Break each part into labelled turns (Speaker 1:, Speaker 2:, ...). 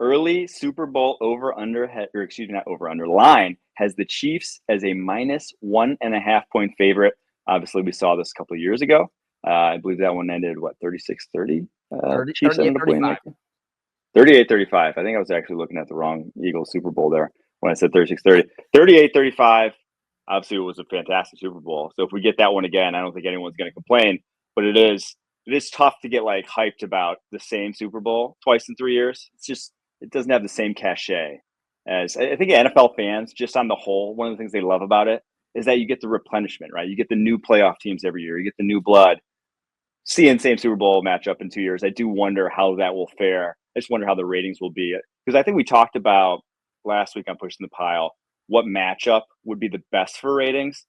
Speaker 1: Early Super Bowl not over under line has the Chiefs as a minus 1.5 point favorite. Obviously, we saw this a couple of years ago. I believe that one ended 36-30.
Speaker 2: 30,
Speaker 1: Chiefs ended up winning 38-35. I think I was actually looking at the wrong Eagles Super Bowl there when I said 36-30. 38-35. Obviously, it was a fantastic Super Bowl. So if we get that one again, I don't think anyone's going to complain. But it is tough to get like hyped about the same Super Bowl twice in 3 years. It doesn't have the same cachet as I think NFL fans, just on the whole, one of the things they love about it is that you get the replenishment, right? You get the new playoff teams every year. You get the new blood. Seeing same Super Bowl matchup in 2 years, I do wonder how that will fare. I just wonder how the ratings will be. Because I think we talked about last week on Pushing the Pile what matchup would be the best for ratings.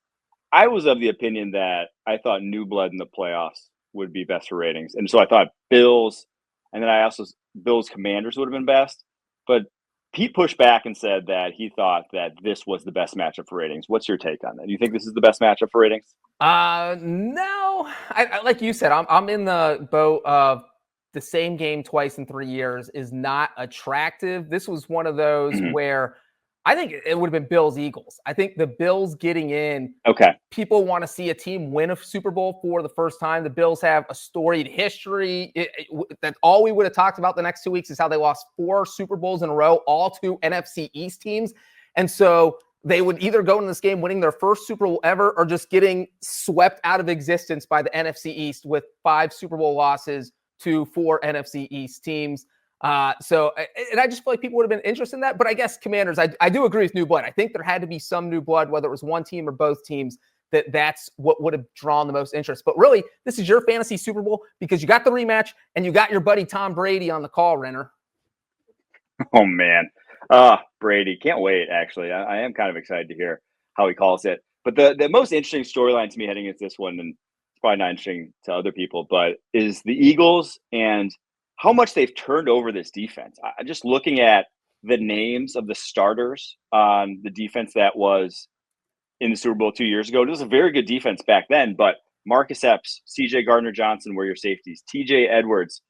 Speaker 1: I was of the opinion that I thought new blood in the playoffs would be best for ratings. And so I thought Bills, and then I also Bills Commanders would have been best. But Pete pushed back and said that he thought that this was the best matchup for ratings. What's your take on that? Do you think this is the best matchup for ratings?
Speaker 2: No. I like you said, I'm in the boat of the same game twice in 3 years is not attractive. This was one of those where I think it would have been Bills Eagles. I think the Bills getting in.
Speaker 1: Okay.
Speaker 2: People want to see a team win a Super Bowl for the first time. The Bills have a storied history. That's all we would have talked about the next 2 weeks is how they lost 4 Super Bowls in a row, all to NFC East teams. And so they would either go into this game winning their first Super Bowl ever or just getting swept out of existence by the NFC East with 5 Super Bowl losses to 4 NFC East teams. And I just feel like people would have been interested in that. But I guess Commanders, I do agree with new blood. I think there had to be some new blood, whether it was one team or both teams, that's what would have drawn the most interest. But really, this is your fantasy Super Bowl because you got the rematch and you got your buddy Tom Brady on the call, Renner.
Speaker 1: Oh, man. Brady. Can't wait, actually. I am kind of excited to hear how he calls it. But the most interesting storyline to me heading into this one, and it's probably not interesting to other people, but is the Eagles and how much they've turned over this defense. I'm just looking at the names of the starters on the defense that was in the Super Bowl 2 years ago. It was a very good defense back then, but Marcus Epps, CJ Gardner-Johnson were your safeties. TJ Edwards,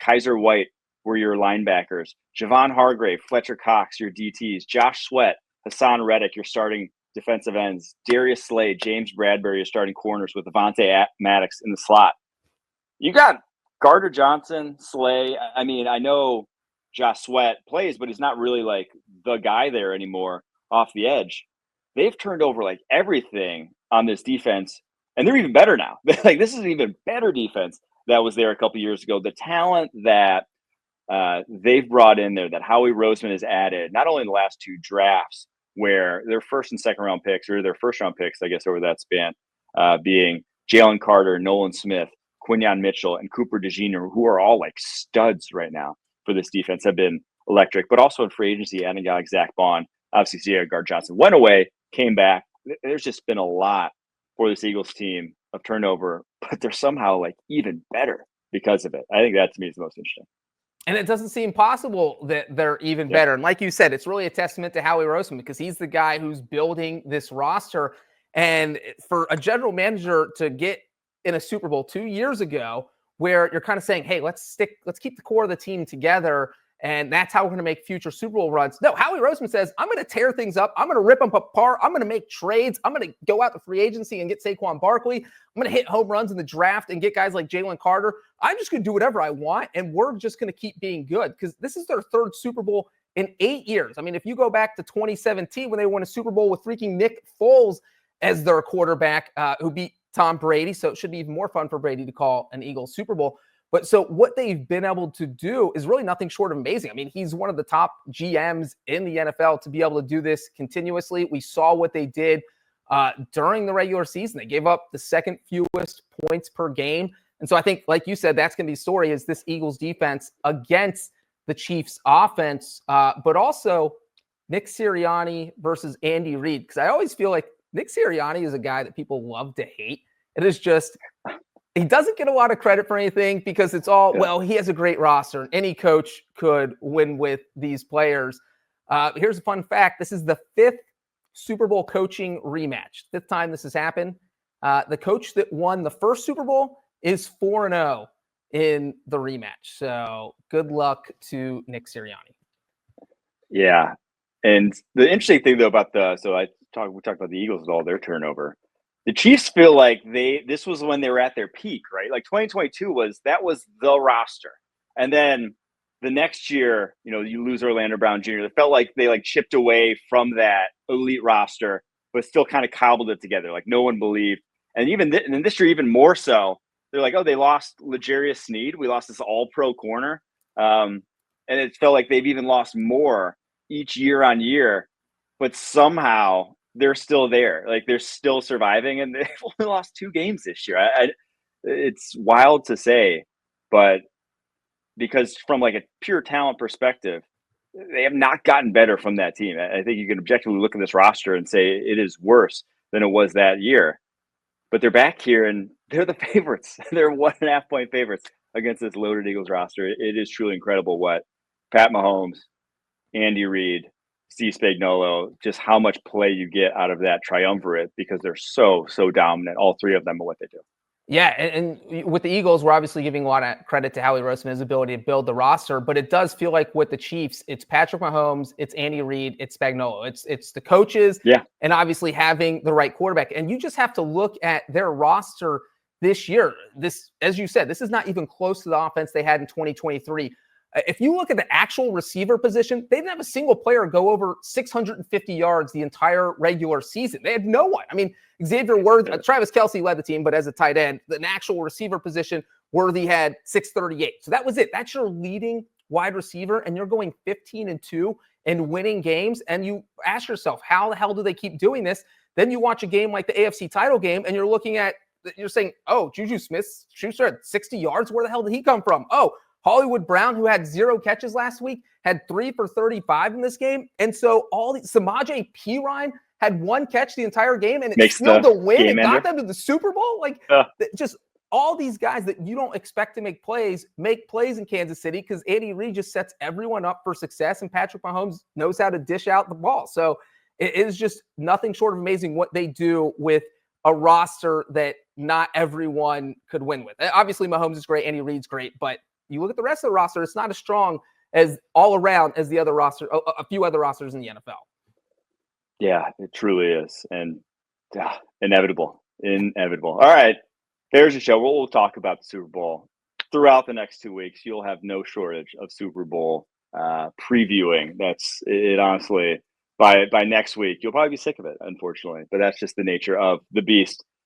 Speaker 1: Kaiser White were your linebackers. Javon Hargrave, Fletcher Cox, your DTs. Josh Sweat, Hassan Reddick, your starting defensive ends. Darius Slade, James Bradbury, your starting corners with Avonte Maddox in the slot. You got Gardner Johnson, Slay. I mean, I know Josh Sweat plays, but he's not really like the guy there anymore off the edge. They've turned over like everything on this defense, and they're even better now. Like this is an even better defense that was there a couple years ago. The talent that they've brought in there, that Howie Roseman has added, not only in the last 2 drafts, where their first and second round picks, or their first round picks, I guess, over that span, being Jalen Carter, Nolan Smith, Quinyon Mitchell, and Cooper DeJean, who are all like studs right now for this defense, have been electric. But also in free agency, adding guys like Zach Bond, obviously C.J. Gardner-Johnson went away, came back. There's just been a lot for this Eagles team of turnover, but they're somehow like even better because of it. I think that to me is the most interesting.
Speaker 2: And it doesn't seem possible that they're even better. And like you said, it's really a testament to Howie Roseman because he's the guy who's building this roster. And for a general manager to get in a Super Bowl 2 years ago, where you're kind of saying, hey, let's keep the core of the team together. And that's how we're going to make future Super Bowl runs. No, Howie Roseman says, I'm going to tear things up. I'm going to rip them apart. I'm going to make trades. I'm going to go out to free agency and get Saquon Barkley. I'm going to hit home runs in the draft and get guys like Jalen Carter. I'm just going to do whatever I want. And we're just going to keep being good because this is their 3rd Super Bowl in 8 years. I mean, if you go back to 2017 when they won a Super Bowl with freaking Nick Foles as their quarterback who beat Tom Brady. So it should be even more fun for Brady to call an Eagles Super Bowl. But so what they've been able to do is really nothing short of amazing. I mean, he's one of the top GMs in the NFL to be able to do this continuously. We saw what they did during the regular season. They gave up the 2nd fewest points per game. And so I think, like you said, that's going to be the story is this Eagles defense against the Chiefs offense, but also Nick Sirianni versus Andy Reid. Because I always feel like Nick Sirianni is a guy that people love to hate. It is just... He doesn't get a lot of credit for anything because it's all, well, he has a great roster and any coach could win with these players. Here's a fun fact. This is the 5th Super Bowl coaching rematch. 5th time this has happened. The coach that won the first Super Bowl is 4-0 in the rematch. So good luck to Nick Sirianni.
Speaker 1: Yeah. And the interesting thing though about we talked about the Eagles with all their turnover. The Chiefs feel like this was when they were at their peak, right? Like 2022 was the roster. And then the next year, you lose Orlando Brown Jr. It felt like they like chipped away from that elite roster, but still kind of cobbled it together. Like no one believed. And and this year, even more so, they're like, oh, they lost L'Jarius Sneed. We lost this all pro corner. And it felt like they've even lost more each year on year, but somehow they're still there. Like they're still surviving, and they've only lost 2 games this year. It's wild to say, but because from like a pure talent perspective, they have not gotten better from that team. I think you can objectively look at this roster and say it is worse than it was that year. But they're back here and they're the favorites. They're 1.5 point favorites against this loaded Eagles roster. It is truly incredible what Pat Mahomes, Andy Reid, Steve Spagnuolo, just how much play you get out of that triumvirate because they're so dominant, all three of them, at what they do.
Speaker 2: Yeah, and with the Eagles, we're obviously giving a lot of credit to Howie Roseman, his ability to build the roster, but it does feel like with the Chiefs, it's Patrick Mahomes, it's Andy Reid, it's Spagnuolo, it's the coaches,
Speaker 1: Yeah,
Speaker 2: and obviously having the right quarterback. And you just have to look at their roster this year. This, as you said, this is not even close to the offense they had in 2023. If you look at the actual receiver position, they didn't have a single player go over 650 yards the entire regular season. They had no one. I mean, Xavier Worthy, Travis Kelce led the team, but as a tight end, the actual receiver position, Worthy had 638. So that was it. That's your leading wide receiver, and you're going 15-2 and winning games. And you ask yourself, how the hell do they keep doing this? Then you watch a game like the AFC title game, and you're saying, oh, Juju Smith-Schuster had 60 yards. Where the hell did he come from? Oh, Hollywood Brown, who had 0 catches last week, had 3 for 35 in this game. And so Samaje Perine had 1 catch the entire game, and it sealed the win and got them to the Super Bowl. Just all these guys that you don't expect to make plays in Kansas City because Andy Reid just sets everyone up for success, and Patrick Mahomes knows how to dish out the ball. So it is just nothing short of amazing what they do with a roster that not everyone could win with. Obviously, Mahomes is great, Andy Reid's great, but you look at the rest of the roster, it's not as strong as all around as the other roster, a few other rosters in the NFL.
Speaker 1: Yeah, it truly is. And inevitable. All right. There's your show. We'll talk about the Super Bowl throughout the next 2 weeks. You'll have no shortage of Super Bowl previewing. That's it. Honestly, by next week, you'll probably be sick of it, unfortunately. But that's just the nature of the beast.